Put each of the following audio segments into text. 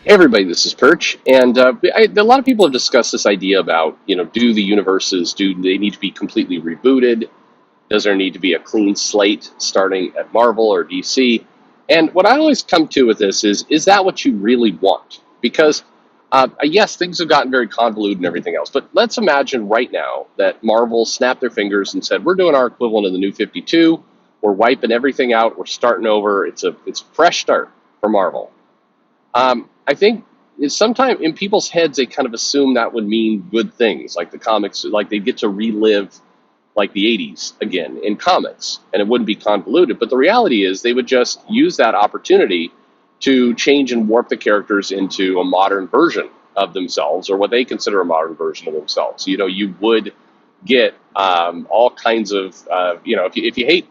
Hey everybody, this is Perch, and a lot of people have discussed this idea about, do the universes, do they need to be completely rebooted? Does there need to be a clean slate starting at Marvel or DC? And what I always come to with this is that what you really want? Because, yes, things have gotten very convoluted and everything else, but let's imagine right now that Marvel snapped their fingers and said, we're doing our equivalent of the New 52, we're wiping everything out, we're starting over, it's a fresh start for Marvel. I think sometimes in people's heads they kind of assume that would mean good things, like the comics, like they get to relive like the 80s again in comics, and it wouldn't be convoluted. But the reality is they would just use that opportunity to change and warp the characters into a modern version of themselves, or what they consider a modern version of themselves. You would get all kinds of, if you hate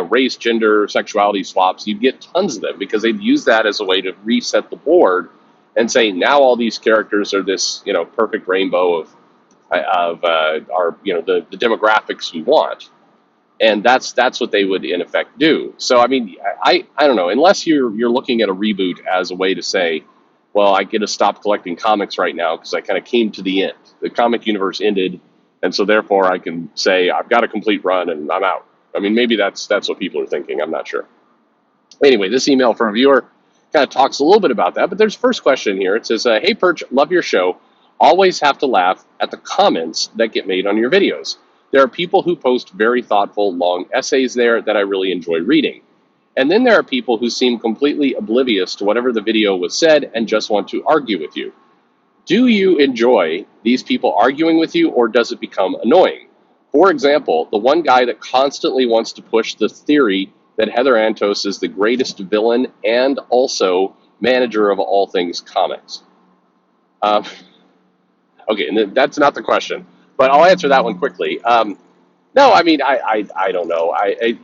race, gender, sexuality swaps, you'd get tons of them because they'd use that as a way to reset the board and say now all these characters are this perfect rainbow of our the demographics we want, and that's what they would in effect do. So I mean, I don't know, unless you're looking at a reboot as a way to say, well, I get to stop collecting comics right now because I kind of came to the end. The comic universe ended, and so therefore I can say I've got a complete run and I'm out. I mean, maybe that's what people are thinking. I'm not sure. Anyway, this email from a viewer kind of talks a little bit about that, but there's first question here. It says, hey, Perch, love your show. Always have to laugh at the comments that get made on your videos. There are people who post very thoughtful, long essays there that I really enjoy reading. And then there are people who seem completely oblivious to whatever the video was said and just want to argue with you. Do you enjoy these people arguing with you, or does it become annoying? For example, the one guy that constantly wants to push the theory that Heather Antos is the greatest villain and also manager of all things comics. Okay, and that's not the question, but I'll answer that one quickly. No, I mean, I don't know. It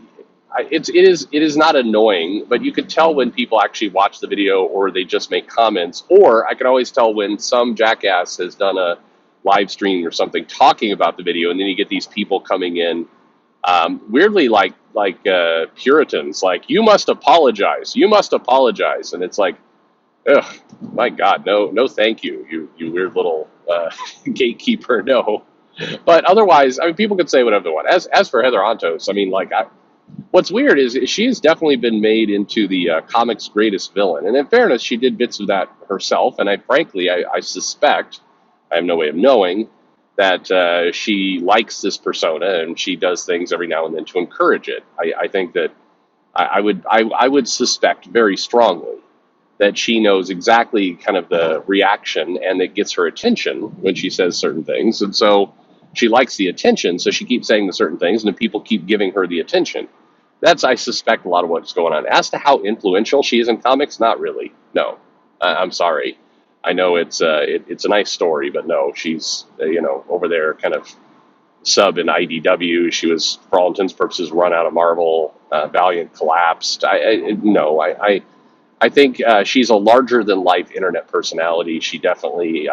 is not annoying, but you could tell when people actually watch the video or they just make comments, or I can always tell when some jackass has done a live stream or something talking about the video, and then you get these people coming in, weirdly like Puritans, like you must apologize, and it's like, ugh, my God, no, thank you, you weird little gatekeeper, no. But otherwise, I mean, people could say whatever they want. As for Heather Antos, I mean, what's weird is she has definitely been made into the comics' greatest villain. And in fairness, she did bits of that herself. And I suspect, I have no way of knowing, that she likes this persona and she does things every now and then to encourage it. I think that I would suspect very strongly that she knows exactly kind of the reaction and it gets her attention when she says certain things. And so she likes the attention, so she keeps saying the certain things, and then people keep giving her the attention. That's, I suspect, a lot of what's going on. As to how influential she is in comics, not really. No, I'm sorry. I know it's a nice story, but no, she's over there kind of sub in IDW. She was, for all intents and purposes, run out of Marvel. Valiant collapsed. I think she's a larger than life internet personality. She definitely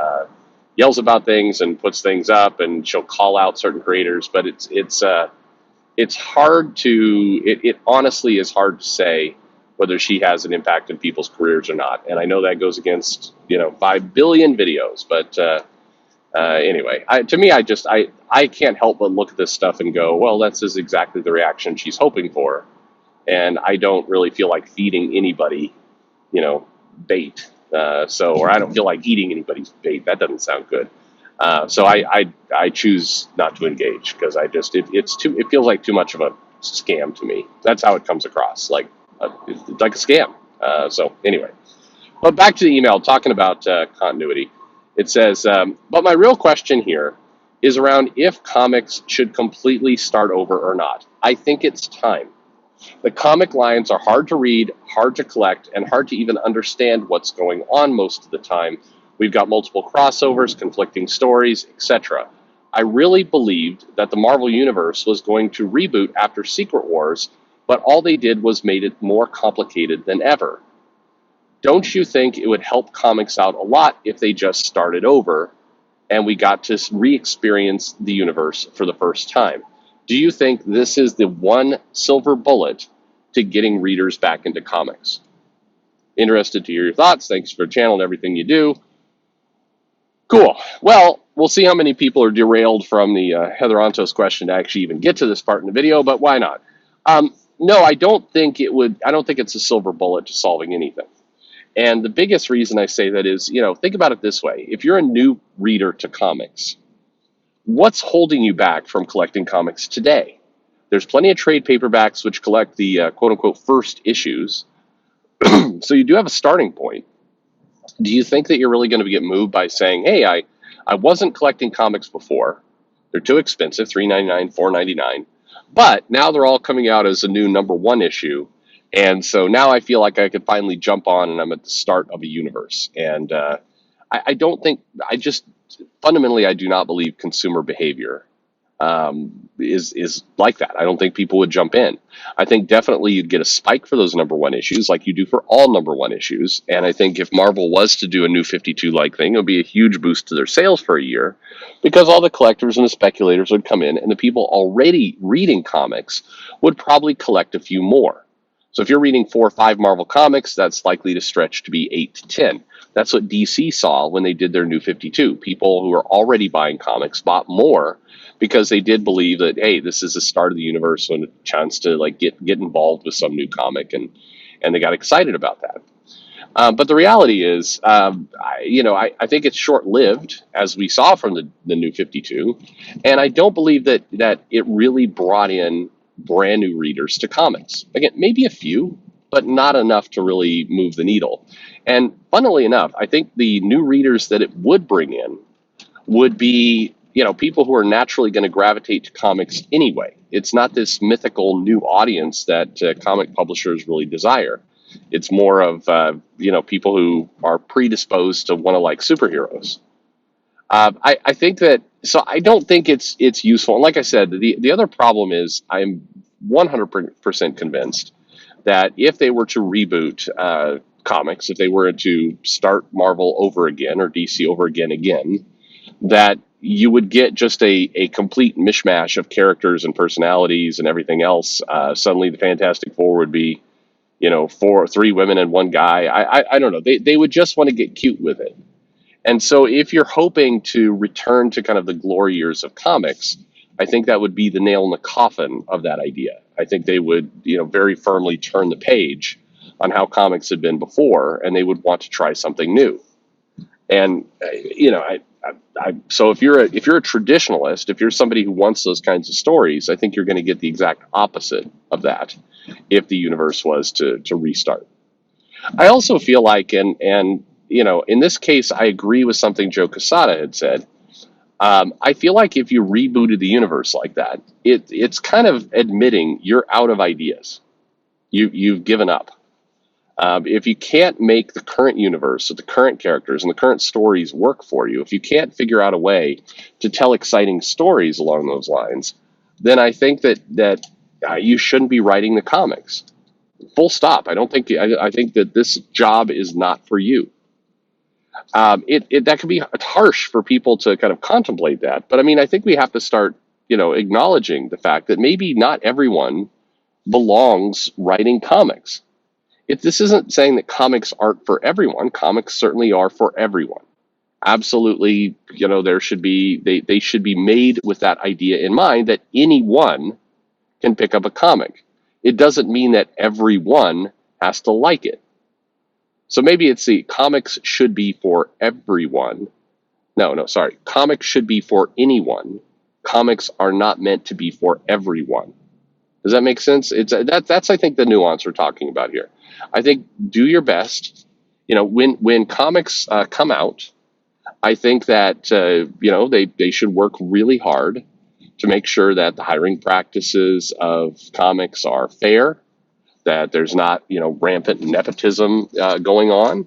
yells about things and puts things up, and she'll call out certain creators. But it's hard to it honestly is hard to say whether she has an impact in people's careers or not. And I know that goes against 5 billion videos, but anyway, to me, I can't help but look at this stuff and go, well, that's exactly the reaction she's hoping for, and I don't really feel like feeding anybody bait. Or I don't feel like eating anybody's bait. That doesn't sound good. So I choose not to engage because it feels like too much of a scam to me. That's how it comes across, like a scam. So anyway, but back to the email talking about continuity. It says, but my real question here is around if comics should completely start over or not. I think it's time. The comic lines are hard to read, hard to collect, and hard to even understand what's going on most of the time. We've got multiple crossovers, conflicting stories, etc. I really believed that the Marvel Universe was going to reboot after Secret Wars, but all they did was made it more complicated than ever. Don't you think it would help comics out a lot if they just started over and we got to re-experience the universe for the first time? Do you think this is the one silver bullet to getting readers back into comics? Interested to hear your thoughts. Thanks for the channel and everything you do. Cool. Well, we'll see how many people are derailed from the Heather Ontos question to actually even get to this part in the video, but why not? No, I don't think it would. I don't think it's a silver bullet to solving anything. And the biggest reason I say that is, think about it this way. If you're a new reader to comics, what's holding you back from collecting comics today? There's plenty of trade paperbacks which collect the quote unquote first issues. So you do have a starting point. Do you think that you're really going to get moved by saying, hey, I wasn't collecting comics before. They're too expensive, $3.99, $4.99. But now they're all coming out as a new #1 issue. And so now I feel like I could finally jump on and I'm at the start of a universe. And I don't think, fundamentally, I do not believe consumer behavior is like that. I don't think people would jump in. I think definitely you'd get a spike for those #1 issues like you do for all #1 issues. And I think if Marvel was to do a new 52 like thing, it would be a huge boost to their sales for a year because all the collectors and the speculators would come in and the people already reading comics would probably collect a few more. So if you're reading 4 or 5 Marvel comics, that's likely to stretch to be 8 to 10. That's what DC saw when they did their new 52. People who were already buying comics bought more because they did believe that, hey, this is the start of the universe and a chance to like get involved with some new comic, and they got excited about that. But the reality is, I think it's short-lived, as we saw from the new 52, and I don't believe that it really brought in brand new readers to comics. Again, maybe a few, but not enough to really move the needle. And funnily enough, I think the new readers that it would bring in would be, people who are naturally going to gravitate to comics anyway. It's not this mythical new audience that comic publishers really desire. It's more of, people who are predisposed to want to like superheroes. I think that, so I don't think it's useful. And like I said, the other problem is I'm 100% convinced that if they were to reboot comics, if they were to start Marvel over again or DC over again, that you would get just a complete mishmash of characters and personalities and everything else. Suddenly the Fantastic Four would be, 3 women and 1 guy. I don't know. They would just want to get cute with it. And so if you're hoping to return to kind of the glory years of comics, I think that would be the nail in the coffin of that idea. I think they would, very firmly turn the page on how comics had been before, and they would want to try something new. And, so if you're a traditionalist, if you're somebody who wants those kinds of stories, I think you're going to get the exact opposite of that if the universe was to restart. I also feel like, and in this case, I agree with something Joe Quesada had said. I feel like if you rebooted the universe like that, it's kind of admitting you're out of ideas. You've given up. If you can't make the current universe with the current characters and the current stories work for you, if you can't figure out a way to tell exciting stories along those lines, then I think that you shouldn't be writing the comics. Full stop. I think that this job is not for you. That can be harsh for people to kind of contemplate that, but I mean, I think we have to start, acknowledging the fact that maybe not everyone belongs writing comics. This isn't saying that comics aren't for everyone. Comics certainly are for everyone. Absolutely, they should be made with that idea in mind that anyone can pick up a comic. It doesn't mean that everyone has to like it. So maybe it's comics should be for everyone. No, sorry. Comics should be for anyone. Comics are not meant to be for everyone. Does that make sense? That's I think the nuance we're talking about here. I think do your best. When comics come out, I think that they should work really hard to make sure that the hiring practices of comics are fair, that there's not rampant nepotism going on,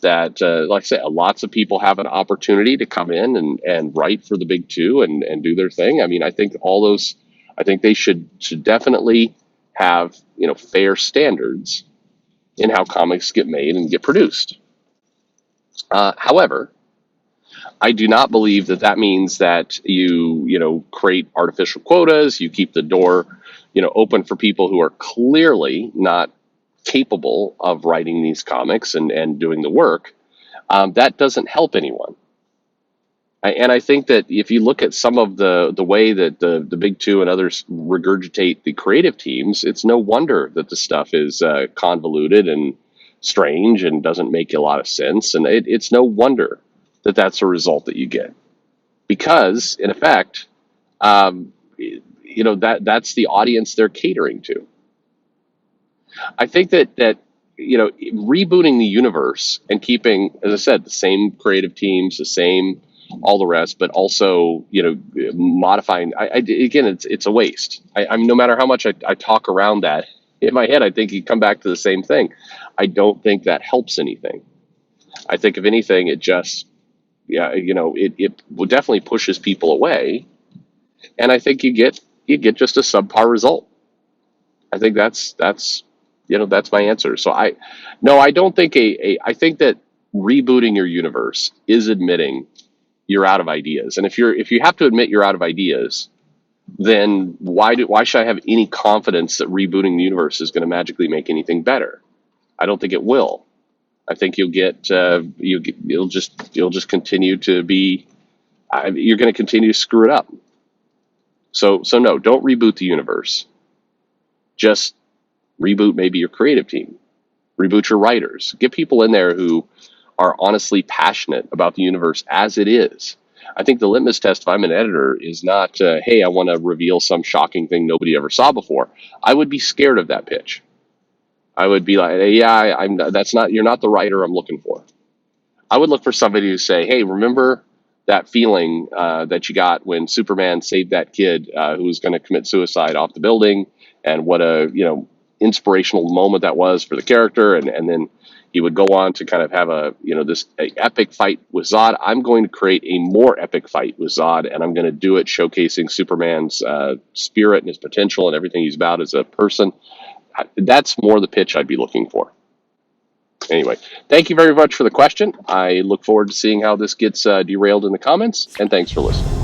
that like I say, lots of people have an opportunity to come in and write for the big 2 and do their thing. I mean, I think they should definitely have fair standards in how comics get made and get produced. However, I do not believe that means that you create artificial quotas, you keep the door open for people who are clearly not capable of writing these comics and doing the work, that doesn't help anyone. And I think that if you look at some of the way that the big two and others regurgitate the creative teams, it's no wonder that the stuff is convoluted and strange and doesn't make a lot of sense. And it's no wonder that that's a result that you get, because in effect, that's the audience they're catering to. I think that rebooting the universe and keeping, as I said, the same creative teams, the same all the rest, but also modifying. Again, it's a waste. I'm no matter how much I talk around that in my head, I think you come back to the same thing. I don't think that helps anything. I think if anything, it just it definitely pushes people away, and I think you get just a subpar result. I think that's my answer. So I don't think I think that rebooting your universe is admitting you're out of ideas. And if you have to admit you're out of ideas, then why should I have any confidence that rebooting the universe is going to magically make anything better? I don't think it will. I think you'll just continue to be you're going to continue to screw it up. So no, don't reboot the universe. Just reboot maybe your creative team. Reboot your writers. Get people in there who are honestly passionate about the universe as it is. I think the litmus test, if I'm an editor, is not, hey, I want to reveal some shocking thing nobody ever saw before. I would be scared of that pitch. I would be like, yeah, you're not the writer I'm looking for. I would look for somebody to say, hey, remember that feeling that you got when Superman saved that kid who was going to commit suicide off the building, and what a inspirational moment that was for the character, and then he would go on to kind of have a epic fight with Zod. I'm going to create a more epic fight with Zod, and I'm going to do it showcasing Superman's spirit and his potential and everything he's about as a person. That's more the pitch I'd be looking for. Anyway, thank you very much for the question. I look forward to seeing how this gets derailed in the comments, and thanks for listening.